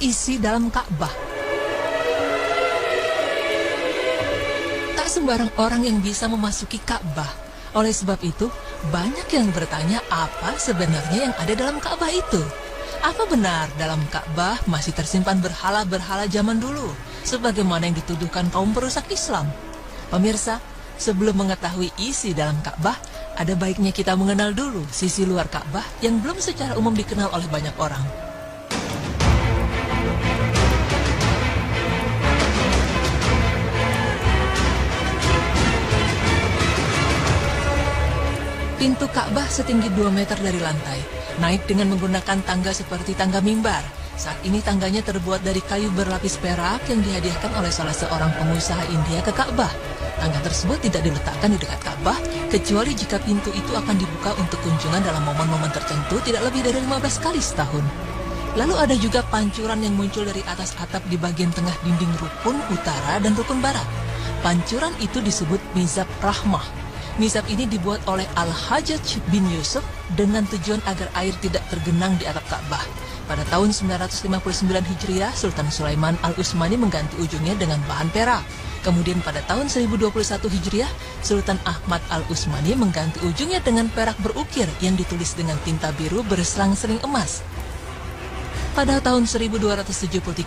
isi dalam Ka'bah. Tak sembarang orang yang bisa memasuki Ka'bah. Oleh sebab itu, banyak yang bertanya apa sebenarnya yang ada dalam Ka'bah itu. Apa benar dalam Ka'bah masih tersimpan berhala-berhala zaman dulu, sebagaimana yang dituduhkan kaum perusak Islam? Pemirsa, sebelum mengetahui isi dalam Ka'bah, ada baiknya kita mengenal dulu sisi luar Ka'bah yang belum secara umum dikenal oleh banyak orang. Pintu Ka'bah setinggi 2 meter dari lantai, naik dengan menggunakan tangga seperti tangga mimbar. Saat ini tangganya terbuat dari kayu berlapis perak yang dihadiahkan oleh salah seorang pengusaha India ke Ka'bah. Tangga tersebut tidak diletakkan di dekat Ka'bah, kecuali jika pintu itu akan dibuka untuk kunjungan dalam momen-momen tertentu tidak lebih dari 15 kali setahun. Lalu ada juga pancuran yang muncul dari atas atap di bagian tengah dinding rukun utara dan rukun barat. Pancuran itu disebut Mizab Rahmah. Mizab ini dibuat oleh Al-Hajjaj bin Yusuf dengan tujuan agar air tidak tergenang di atap Ka'bah. Pada tahun 959 Hijriah, Sultan Sulaiman Al-Utsmani mengganti ujungnya dengan bahan perak. Kemudian pada tahun 1021 Hijriah, Sultan Ahmad Al-Utsmani mengganti ujungnya dengan perak berukir yang ditulis dengan tinta biru berselang-seling emas. Pada tahun 1273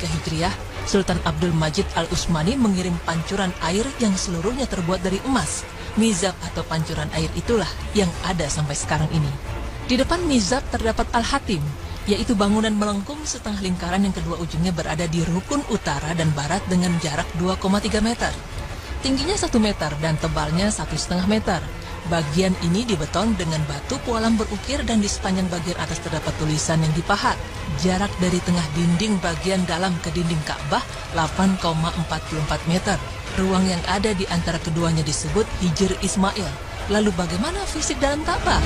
Hijriah, Sultan Abdul Majid Al-Utsmani mengirim pancuran air yang seluruhnya terbuat dari emas. Mizab atau pancuran air itulah yang ada sampai sekarang ini. Di depan Mizab terdapat Al-Hatim, yaitu bangunan melengkung setengah lingkaran yang kedua ujungnya berada di rukun utara dan barat dengan jarak 2,3 meter. Tingginya 1 meter dan tebalnya 1,5 meter. Bagian ini dibeton dengan batu pualam berukir dan di sepanjang bagian atas terdapat tulisan yang dipahat. Jarak dari tengah dinding bagian dalam ke dinding Ka'bah 8,44 meter. Ruang yang ada di antara keduanya disebut Hijr Ismail. Lalu bagaimana fisik dalam Ka'bah?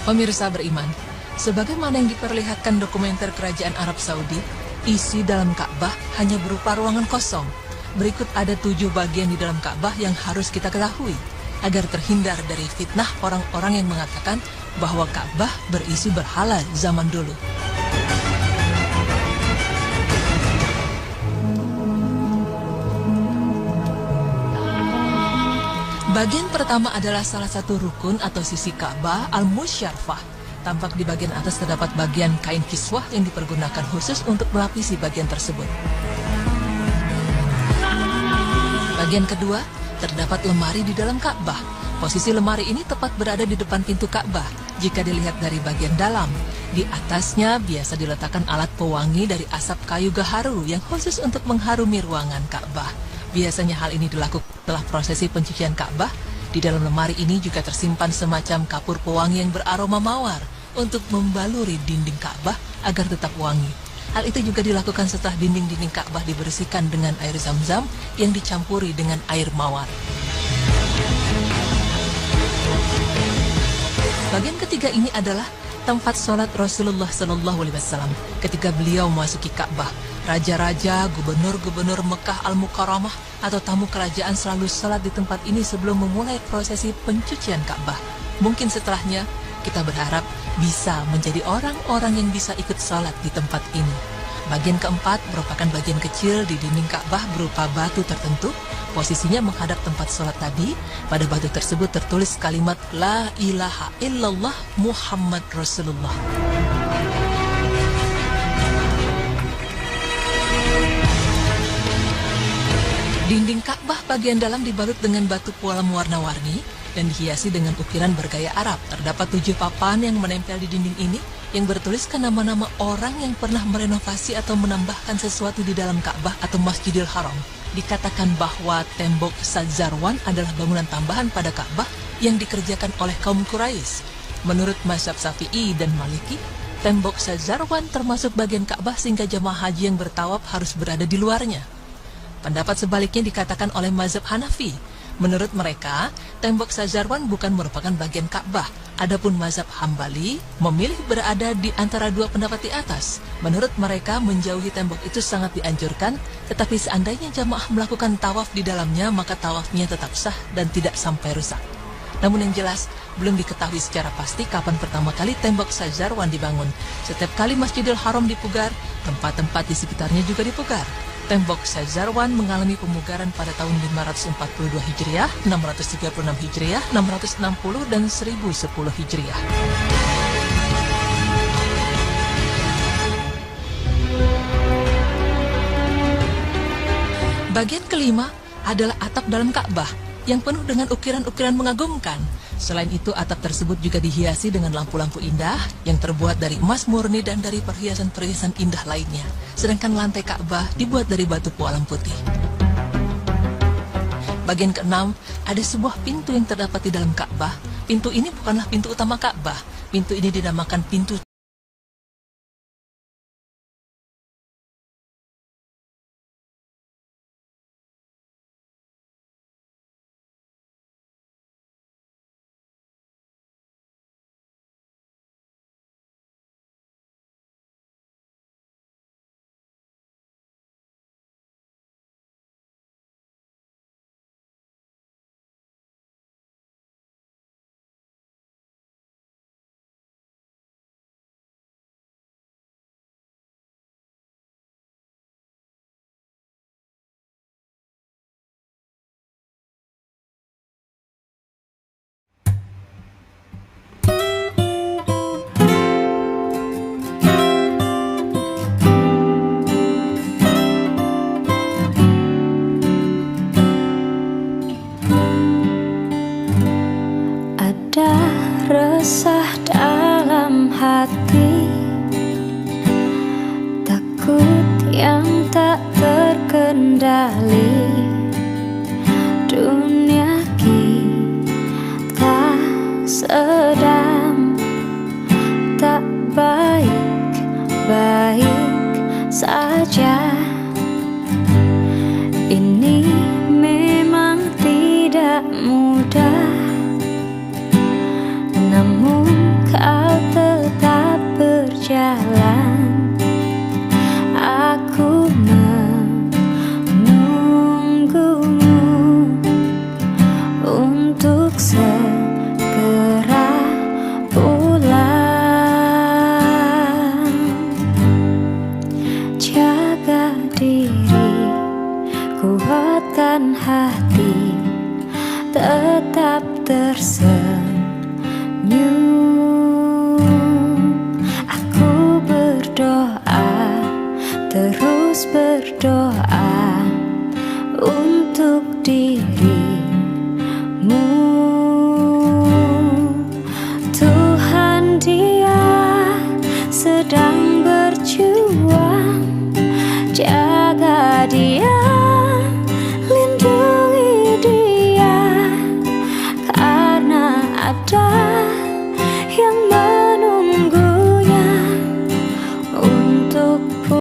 Pemirsa beriman, sebagaimana yang diperlihatkan dokumenter Kerajaan Arab Saudi, isi dalam Ka'bah hanya berupa ruangan kosong. Berikut ada 7 bagian di dalam Ka'bah yang harus kita ketahui, agar terhindar dari fitnah orang-orang yang mengatakan bahwa Ka'bah berisi berhala zaman dulu. Bagian pertama adalah salah satu rukun atau sisi Ka'bah Al-Musyarrafah. Tampak di bagian atas terdapat bagian kain kiswah yang dipergunakan khusus untuk melapisi bagian tersebut. Bagian kedua, terdapat lemari di dalam Ka'bah. Posisi lemari ini tepat berada di depan pintu Ka'bah. Jika dilihat dari bagian dalam, di atasnya biasa diletakkan alat pewangi dari asap kayu gaharu yang khusus untuk mengharumi ruangan Ka'bah. Biasanya hal ini dilakukan setelah prosesi pencucian Ka'bah. Di dalam lemari ini juga tersimpan semacam kapur pewangi yang beraroma mawar untuk membaluri dinding Ka'bah agar tetap wangi. Hal itu juga dilakukan setelah dinding-dinding Ka'bah dibersihkan dengan air zam-zam yang dicampuri dengan air mawar. Bagian ketiga ini adalah tempat sholat Rasulullah SAW ketika beliau memasuki Ka'bah. Raja-raja, gubernur-gubernur Mekah Al-Mukarramah atau tamu kerajaan selalu sholat di tempat ini sebelum memulai prosesi pencucian Ka'bah. Mungkin setelahnya kita berharap bisa menjadi orang-orang yang bisa ikut sholat di tempat ini. Bagian keempat merupakan bagian kecil di dinding Ka'bah berupa batu tertentu. Posisinya menghadap tempat sholat tadi. Pada batu tersebut tertulis kalimat La ilaha illallah Muhammad Rasulullah. Dinding Ka'bah bagian dalam dibalut dengan batu pualam warna-warni dan dihiasi dengan ukiran bergaya Arab. Terdapat 7 papan yang menempel di dinding ini yang bertuliskan nama-nama orang yang pernah merenovasi atau menambahkan sesuatu di dalam Ka'bah atau Masjidil Haram. Dikatakan bahwa tembok Sadzarwan adalah bangunan tambahan pada Ka'bah yang dikerjakan oleh kaum Quraisy. Menurut mazhab Syafi'i dan Maliki, tembok Sadzarwan termasuk bagian Ka'bah sehingga jamaah haji yang bertawaf harus berada di luarnya. Pendapat sebaliknya dikatakan oleh mazhab Hanafi. Menurut mereka, tembok Sadzarwan bukan merupakan bagian Ka'bah. Adapun mazhab Hambali memilih berada di antara dua pendapat di atas. Menurut mereka, menjauhi tembok itu sangat dianjurkan, tetapi seandainya jamaah melakukan tawaf di dalamnya, maka tawafnya tetap sah dan tidak sampai rusak. Namun yang jelas, belum diketahui secara pasti kapan pertama kali tembok Syazarwan dibangun. Setiap kali Masjidil Haram dipugar, tempat-tempat di sekitarnya juga dipugar. Tembok Syazarwan mengalami pemugaran pada tahun 542 Hijriah, 636 Hijriah, 660 dan 1010 Hijriah. Bagian kelima adalah atap dalam Ka'bah yang penuh dengan ukiran-ukiran mengagumkan. Selain itu, atap tersebut juga dihiasi dengan lampu-lampu indah yang terbuat dari emas murni dan dari perhiasan-perhiasan indah lainnya. Sedangkan lantai Ka'bah dibuat dari batu pualam putih. Bagian keenam, ada sebuah pintu yang terdapat di dalam Ka'bah. Pintu ini bukanlah pintu utama Ka'bah. Pintu ini dinamakan pintu resah dalam hati, takut yang tak terkendali. Dunia kita sedang tak baik-baik saja. Ini memang tidak mudah, namun kau tetap berjalan. Aku menunggumu untuk segera pulang. Jaga diri, kuatkan hati, tetap Aku berdoa, terus berdoa untuk dirimu. Tuhan, Dia sedang berjuang, jaga Dia